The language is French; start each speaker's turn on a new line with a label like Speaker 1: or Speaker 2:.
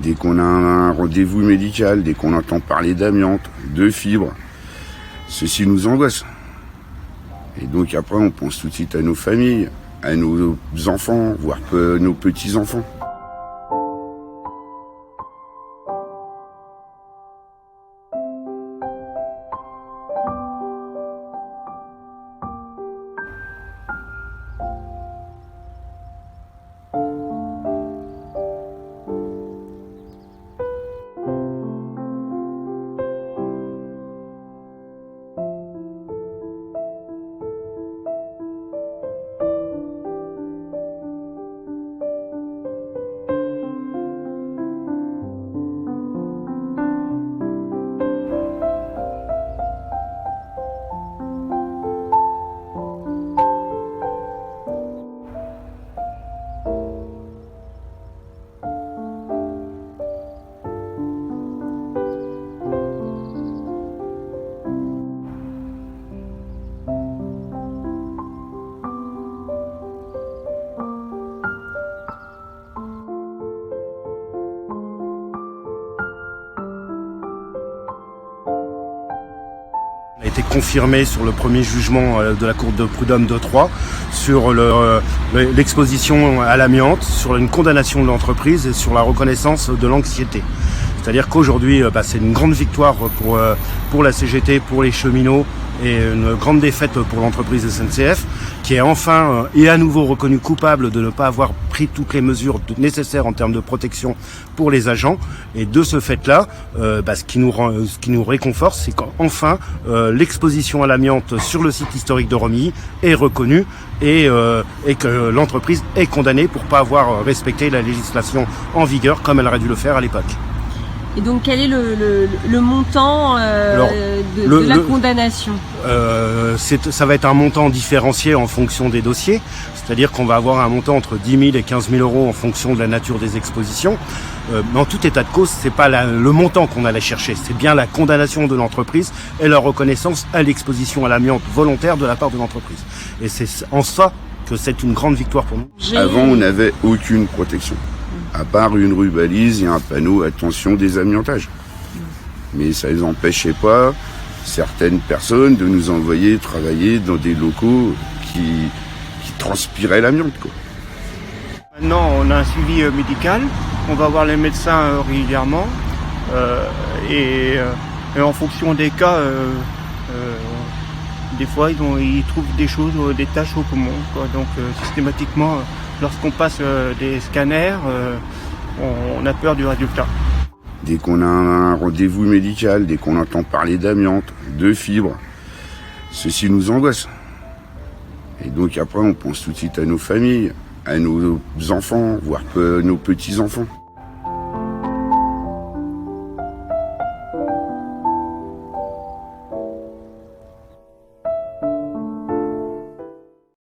Speaker 1: Dès qu'on a un rendez-vous médical, dès qu'on entend parler d'amiante, de fibres, ceci nous angoisse. Et donc après, on pense tout de suite à nos familles, à nos enfants, voire nos petits-enfants.
Speaker 2: A été confirmé sur le premier jugement de la Cour de prud'homme de Troyes sur l'exposition à l'amiante, sur une condamnation de l'entreprise et sur la reconnaissance de l'anxiété. C'est-à-dire qu'aujourd'hui, c'est une grande victoire pour la CGT, pour les cheminots et une grande défaite pour l'entreprise SNCF qui est enfin et à nouveau reconnue coupable de ne pas avoir pris toutes les mesures nécessaires en termes de protection pour les agents. Et de ce fait-là, ce qui nous réconforte, c'est qu'enfin l'exposition à l'amiante sur le site historique de Romilly est reconnue et que l'entreprise est condamnée pour ne pas avoir respecté la législation en vigueur comme elle aurait dû le faire à l'époque.
Speaker 3: Et donc quel est le montant de la condamnation?
Speaker 2: Ça va être un montant différencié en fonction des dossiers, c'est-à-dire qu'on va avoir un montant entre 10 000 et 15 000 euros en fonction de la nature des expositions. Mais en tout état de cause, c'est pas le montant qu'on allait chercher, c'est bien la condamnation de l'entreprise et la reconnaissance à l'exposition à l'amiante volontaire de la part de l'entreprise. Et c'est en ça que c'est une grande victoire pour nous.
Speaker 1: Avant, on n'avait aucune protection, à part une rubalise et un panneau « Attention des amiantages ». Mais ça ne les empêchait pas, certaines personnes, de nous envoyer travailler dans des locaux qui transpiraient l'amiante, quoi.
Speaker 4: Maintenant, on a un suivi médical, on va voir les médecins régulièrement et en fonction des cas, des fois ils trouvent des choses, des taches au poumon, quoi. Donc systématiquement, lorsqu'on passe des scanners, on a peur du résultat.
Speaker 1: Dès qu'on a un rendez-vous médical, dès qu'on entend parler d'amiante, de fibres, ceci nous angoisse. Et donc après, on pense tout de suite à nos familles, à nos enfants, voire nos petits-enfants.